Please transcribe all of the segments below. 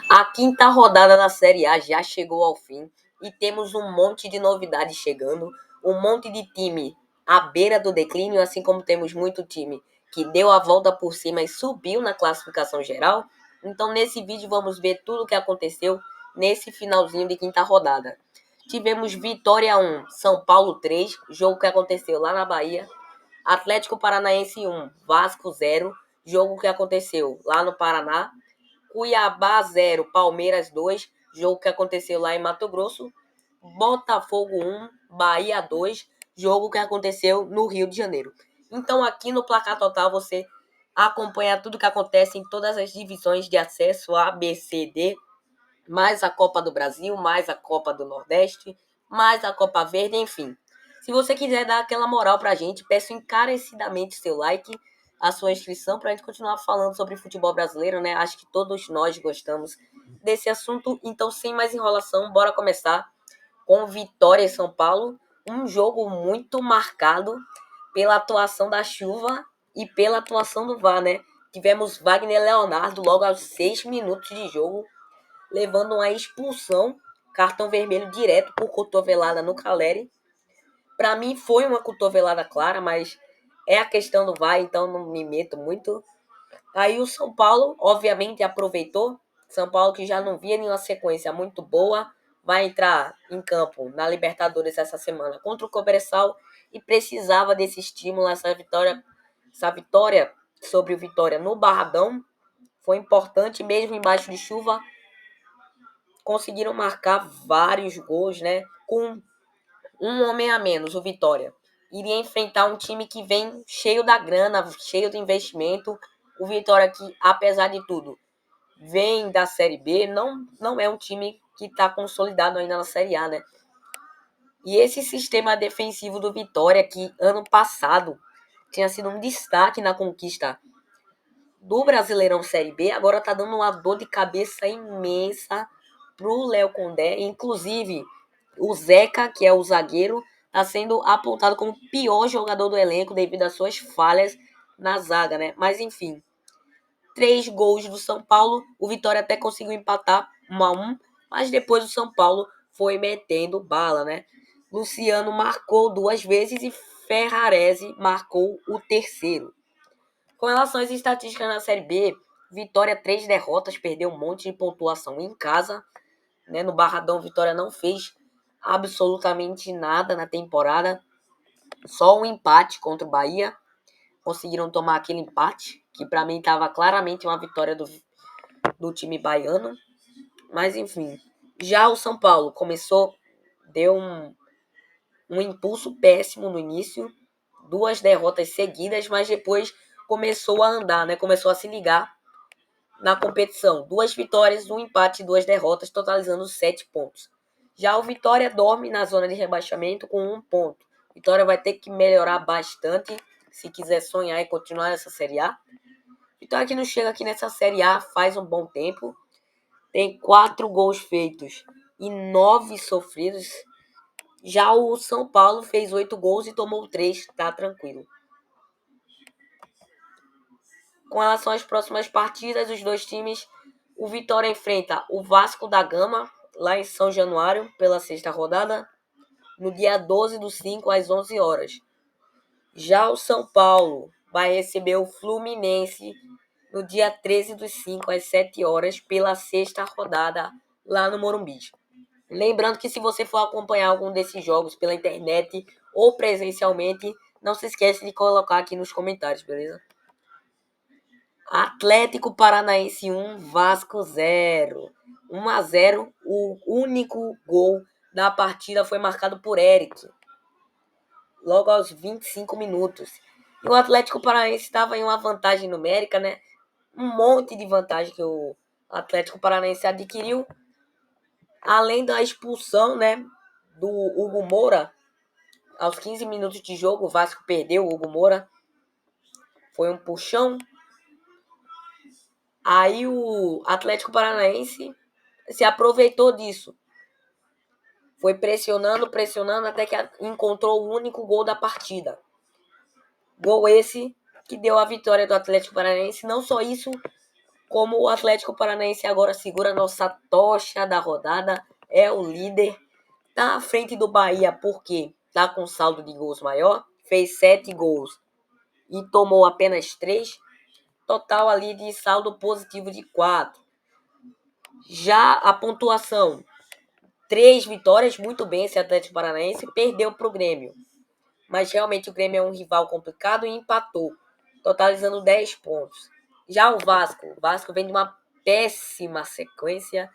A quinta rodada da Série A já chegou ao fim e temos um monte de novidades chegando, um monte de time à beira do declínio, assim como temos muito time que deu a volta por cima e subiu na classificação geral. Então, nesse vídeo, vamos ver tudo o que aconteceu nesse finalzinho de quinta rodada. Tivemos Vitória 1, São Paulo 3, jogo que aconteceu lá na Bahia. Atlético Paranaense 1, Vasco 0, jogo que aconteceu lá no Paraná. Cuiabá 0, Palmeiras 2, jogo que aconteceu lá em Mato Grosso. Botafogo 1, Bahia 2, jogo que aconteceu no Rio de Janeiro. Então aqui no Placar Total você acompanha tudo que acontece em todas as divisões de acesso A, B, C, D, mais a Copa do Brasil, mais a Copa do Nordeste, mais a Copa Verde, enfim. Se você quiser dar aquela moral pra gente, peço encarecidamente seu like, a sua inscrição pra gente continuar falando sobre futebol brasileiro, né? Acho que todos nós gostamos desse assunto. Então, sem mais enrolação, bora começar com Vitória e São Paulo. Um jogo muito marcado pela atuação da chuva e pela atuação do VAR, né? Tivemos Wagner Leonardo logo aos 6 minutos de jogo, levando uma expulsão, cartão vermelho direto por cotovelada no Caleri. Para mim foi uma cotovelada clara, mas é a questão do VAR, então não me meto muito. Aí o São Paulo, obviamente, aproveitou. São Paulo, que já não via nenhuma sequência muito boa, vai entrar em campo na Libertadores essa semana contra o Cobressal e precisava desse estímulo, essa vitória sobre o Vitória no Barradão. Foi importante, mesmo embaixo de chuva, conseguiram marcar vários gols, né? Com um homem a menos, o Vitória. Iria enfrentar um time que vem cheio da grana, cheio do investimento. O Vitória, que, apesar de tudo, vem da Série B, não é um time que está consolidado ainda na Série A, né? E esse sistema defensivo do Vitória, que ano passado tinha sido um destaque na conquista do Brasileirão Série B, agora tá dando uma dor de cabeça imensa pro Léo Condé. Inclusive, o Zeca, que é o zagueiro, tá sendo apontado como o pior jogador do elenco devido às suas falhas na zaga, né? Mas enfim, 3 gols do São Paulo. O Vitória até conseguiu empatar 1-1, mas depois o São Paulo foi metendo bala, né? Luciano marcou 2 vezes e Ferrarese marcou o terceiro. Com relação às estatísticas na Série B, Vitória 3 derrotas, perdeu um monte de pontuação em casa, né? No Barradão, Vitória não fez absolutamente nada na temporada, só um empate contra o Bahia. Conseguiram tomar aquele empate, que para mim estava claramente uma vitória do time baiano. Mas enfim, já o São Paulo começou, deu um impulso péssimo no início, 2 derrotas seguidas, mas depois começou a andar, né? Começou a se ligar na competição. 2 vitórias, um empate e 2 derrotas, totalizando 7 pontos. Já o Vitória dorme na zona de rebaixamento com 1 ponto. Vitória vai ter que melhorar bastante se quiser sonhar e continuar nessa Série A. Vitória que não chega aqui nessa Série A faz um bom tempo. Tem 4 gols feitos e 9 sofridos. Já o São Paulo fez 8 gols e tomou 3, tá tranquilo. Com relação às próximas partidas, os dois times, o Vitória enfrenta o Vasco da Gama, lá em São Januário, pela sexta rodada, no dia 12/5, às 11 horas. Já o São Paulo vai receber o Fluminense no dia 13/5, às 7 horas, pela sexta rodada, lá no Morumbi. Lembrando que se você for acompanhar algum desses jogos pela internet ou presencialmente, não se esqueça de colocar aqui nos comentários, beleza? Atlético Paranaense 1, Vasco 0. 1-0, o único gol da partida foi marcado por Eric, logo aos 25 minutos. E o Atlético Paranaense estava em uma vantagem numérica, né? Um monte de vantagem que o Atlético Paranaense adquiriu, além da expulsão, né, do Hugo Moura. Aos 15 minutos de jogo, o Vasco perdeu o Hugo Moura. Foi um puxão. Aí o Atlético Paranaense se aproveitou disso. Foi pressionando, até que encontrou o único gol da partida. Gol esse que deu a vitória do Atlético Paranaense. Não só isso, Como o Atlético Paranaense agora segura a nossa tocha da rodada, é o líder, tá à frente do Bahia porque tá com saldo de gols maior, fez 7 gols e tomou apenas 3, total ali de saldo positivo de 4. Já a pontuação, 3 vitórias, muito bem esse Atlético Paranaense, perdeu para o Grêmio. Mas realmente o Grêmio é um rival complicado e empatou, totalizando 10 pontos. Já o Vasco vem de uma péssima sequência,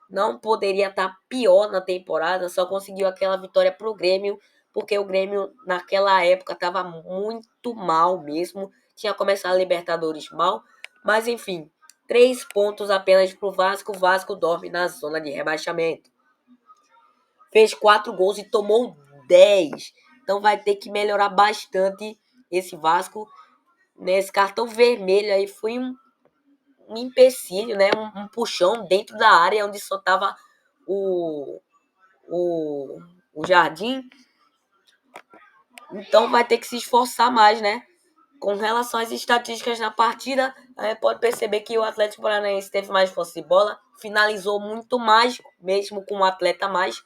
não poderia estar pior na temporada, só conseguiu aquela vitória pro Grêmio, porque o Grêmio naquela época estava muito mal mesmo, tinha começado a Libertadores mal, mas enfim, 3 pontos apenas pro Vasco, o Vasco dorme na zona de rebaixamento. Fez 4 gols e tomou 10. Então vai ter que melhorar bastante esse Vasco. Nesse cartão vermelho aí foi um empecilho, né? Um puxão dentro da área onde só tava o, o, o Jardim. Então vai ter que se esforçar mais, né? Com relação às estatísticas na partida, a gente pode perceber que o Atlético Paranaense teve mais posse de bola, finalizou muito mais, mesmo com um atleta a mais.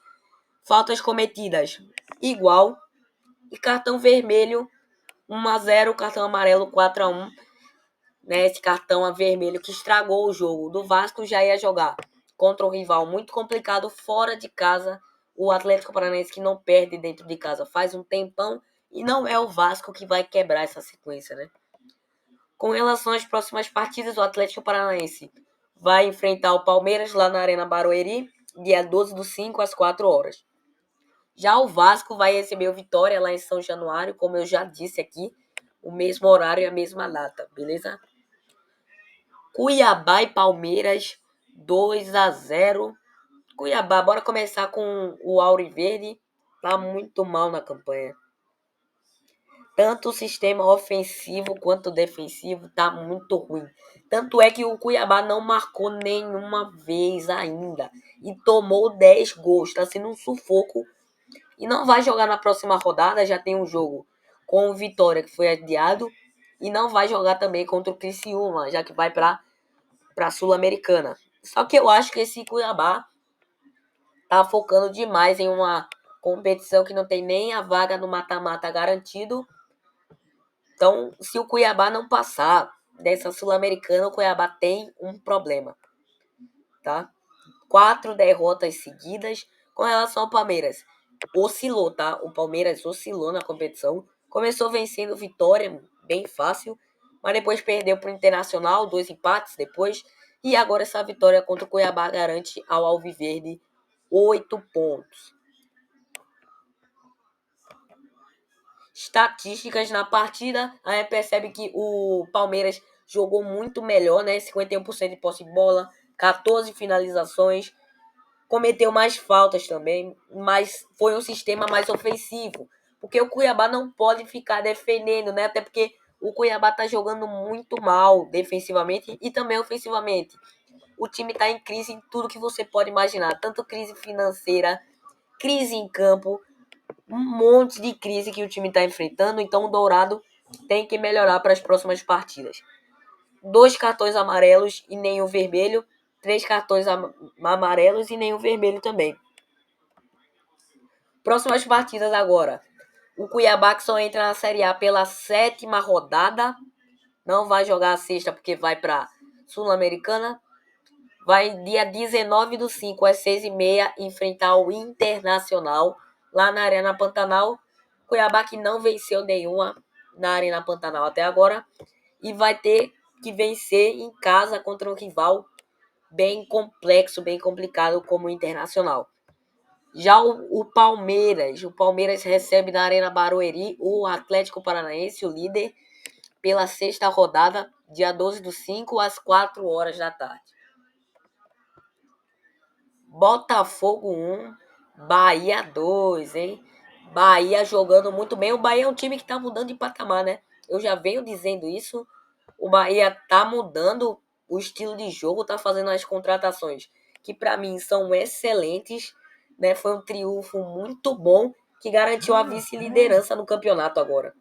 Faltas cometidas igual. E cartão vermelho 1-0, cartão amarelo 4-1. Né? Esse cartão vermelho que estragou o jogo do Vasco, já ia jogar contra um rival muito complicado fora de casa. O Atlético Paranaense que não perde dentro de casa faz um tempão e não é o Vasco que vai quebrar essa sequência, né? Com relação às próximas partidas, o Atlético Paranaense vai enfrentar o Palmeiras lá na Arena Barueri, dia 12/5 às 4 horas. Já o Vasco vai receber o Vitória lá em São Januário, como eu já disse aqui, o mesmo horário e a mesma data, beleza? Cuiabá e Palmeiras, 2-0. Cuiabá, bora começar com o Auriverde, tá muito mal na campanha. Tanto o sistema ofensivo quanto defensivo tá muito ruim. Tanto é que o Cuiabá não marcou nenhuma vez ainda e tomou 10 gols, tá sendo um sufoco. E não vai jogar na próxima rodada, já tem um jogo com o Vitória que foi adiado. E não vai jogar também contra o Criciúma, já que vai para a Sul-Americana. Só que eu acho que esse Cuiabá tá focando demais em uma competição que não tem nem a vaga no mata-mata garantido. Então, se o Cuiabá não passar dessa Sul-Americana, o Cuiabá tem um problema, tá? 4 derrotas seguidas. Com relação ao Palmeiras, oscilou, tá? O Palmeiras oscilou na competição. Começou vencendo Vitória, bem fácil, mas depois perdeu para o Internacional, 2 empates depois. E agora essa vitória contra o Cuiabá garante ao Alviverde 8 pontos. Estatísticas na partida, a gente percebe que o Palmeiras jogou muito melhor, né? 51% de posse de bola, 14 finalizações, cometeu mais faltas também, mas foi um sistema mais ofensivo. Porque o Cuiabá não pode ficar defendendo, né? Até porque o Cuiabá tá jogando muito mal defensivamente e também ofensivamente. O time tá em crise em tudo que você pode imaginar, tanto crise financeira, crise em campo, um monte de crise que o time está enfrentando. Então o Dourado tem que melhorar para as próximas partidas. 2 cartões amarelos e nenhum vermelho. 3 cartões amarelos e nenhum vermelho também. Próximas partidas agora. O Cuiabá que só entra na Série A pela 7ª rodada. Não vai jogar a sexta porque vai para Sul-Americana. Vai dia 19/5 às 6h30 enfrentar o Internacional lá na Arena Pantanal. Cuiabá que não venceu nenhuma na Arena Pantanal até agora e vai ter que vencer em casa contra um rival bem complexo, bem complicado como o Internacional. Já o Palmeiras recebe na Arena Barueri o Atlético Paranaense, o líder, pela 6ª rodada, dia 12/5 às 4 horas da tarde. Botafogo 1, Bahia 2, hein? Bahia jogando muito bem. O Bahia é um time que tá mudando de patamar, né? Eu já venho dizendo isso. O Bahia tá mudando o estilo de jogo, tá fazendo as contratações que para mim são excelentes, né? Foi um triunfo muito bom que garantiu a vice-liderança no campeonato agora.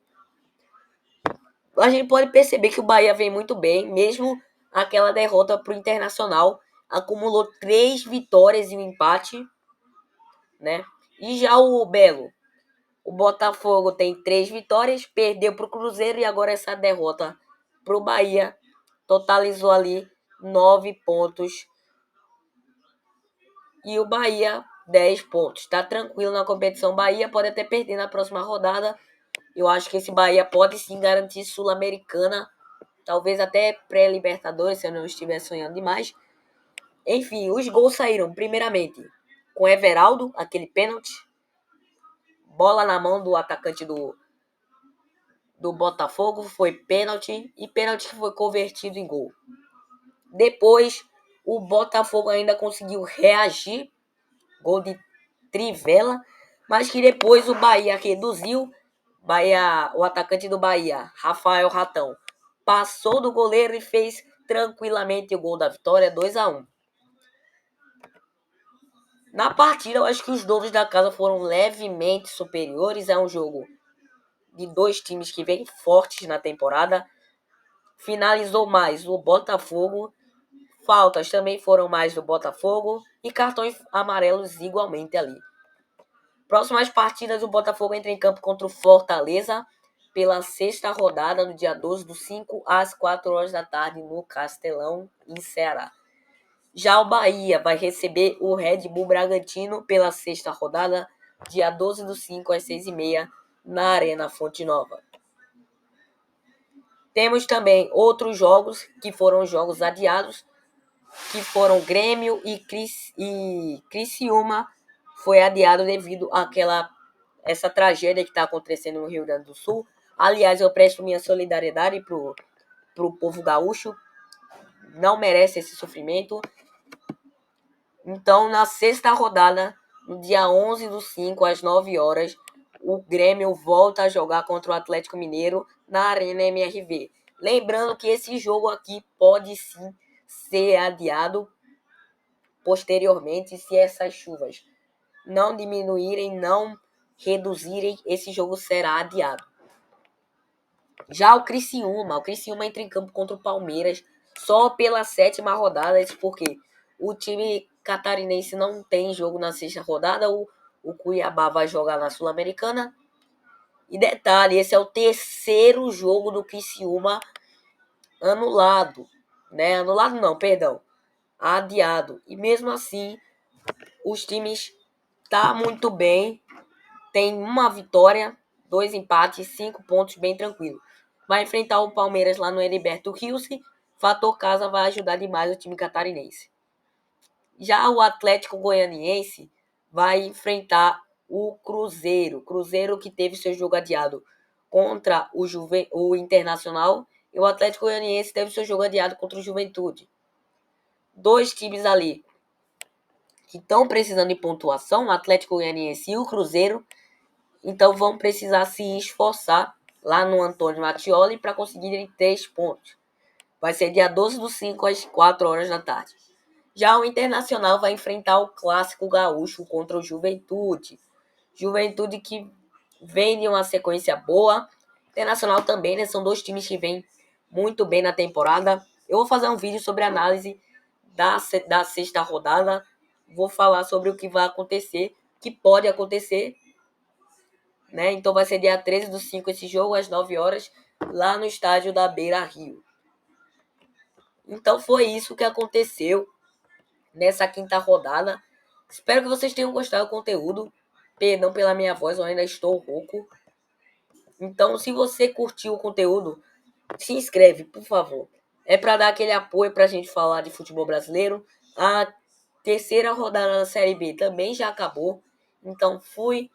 A gente pode perceber que o Bahia vem muito bem, mesmo aquela derrota para o Internacional. Acumulou 3 vitórias e um empate, né? E já o Belo, o Botafogo tem 3 vitórias, perdeu para o Cruzeiro e agora essa derrota para o Bahia totalizou ali 9 pontos. E o Bahia, 10 pontos. Tá tranquilo na competição. Bahia pode até perder na próxima rodada. Eu acho que esse Bahia pode sim garantir Sul-Americana. Talvez até pré-Libertadores, se eu não estiver sonhando demais. Enfim, os gols saíram, primeiramente, com Everaldo, aquele pênalti. Bola na mão do atacante do Botafogo. Foi pênalti. E pênalti que foi convertido em gol. Depois, o Botafogo ainda conseguiu reagir. Gol de Trivela, mas que depois o Bahia reduziu. O atacante do Bahia, Rafael Ratão, passou do goleiro e fez tranquilamente o gol da vitória, 2-1. Na partida, eu acho que os donos da casa foram levemente superiores. É um jogo de dois times que vêm fortes na temporada. Finalizou mais o Botafogo. Faltas também foram mais do Botafogo. E cartões amarelos igualmente ali. Próximas partidas, o Botafogo entra em campo contra o Fortaleza pela sexta rodada, no dia 12/5, às 4 horas da tarde, no Castelão, em Ceará. Já o Bahia vai receber o Red Bull Bragantino pela sexta rodada, dia 12/5, às 6h30, na Arena Fonte Nova. Temos também outros jogos que foram jogos adiados, que foram Grêmio e Criciúma. Foi adiado devido essa tragédia que está acontecendo no Rio Grande do Sul. Aliás, eu presto minha solidariedade pro povo gaúcho. Não merece esse sofrimento. Então, na sexta rodada, no dia 11/5, às 9 horas, o Grêmio volta a jogar contra o Atlético Mineiro na Arena MRV. Lembrando que esse jogo aqui pode sim ser adiado posteriormente, se essas chuvas não diminuírem, não reduzirem, esse jogo será adiado. Já o Criciúma entra em campo contra o Palmeiras só pela 7ª rodada, porque o time catarinense não tem jogo na sexta rodada, o Cuiabá vai jogar na Sul-Americana. E detalhe, esse é o terceiro jogo do Criciúma anulado, né? Anulado não, perdão, adiado. E mesmo assim, os times tá muito bem, tem uma vitória, 2 empates, 5 pontos, bem tranquilo. Vai enfrentar o Palmeiras lá no Heriberto Rios. Fator casa vai ajudar demais o time catarinense. Já o Atlético Goianiense vai enfrentar o Cruzeiro. Cruzeiro que teve seu jogo adiado contra o Internacional. E o Atlético Goianiense teve seu jogo adiado contra o Juventude. Dois times ali que estão precisando de pontuação, o Atlético Goianiense e o Cruzeiro. Então vão precisar se esforçar lá no Antônio Mattioli para conseguirem 3 pontos. Vai ser dia 12/5, às 4 horas da tarde. Já o Internacional vai enfrentar o clássico gaúcho contra o Juventude. Juventude que vem de uma sequência boa. Internacional também, né? São dois times que vêm muito bem na temporada. Eu vou fazer um vídeo sobre a análise da sexta rodada. Vou falar sobre o que vai acontecer, que pode acontecer, né? Então vai ser dia 13/5 esse jogo, às 9 horas, lá no estádio da Beira Rio. Então foi isso que aconteceu nessa quinta rodada. Espero que vocês tenham gostado do conteúdo. Perdão pela minha voz, eu ainda estou rouco. Então, se você curtiu o conteúdo, se inscreve, por favor. É para dar aquele apoio para a gente falar de futebol brasileiro. A terceira rodada da Série B também já acabou. Então, fui.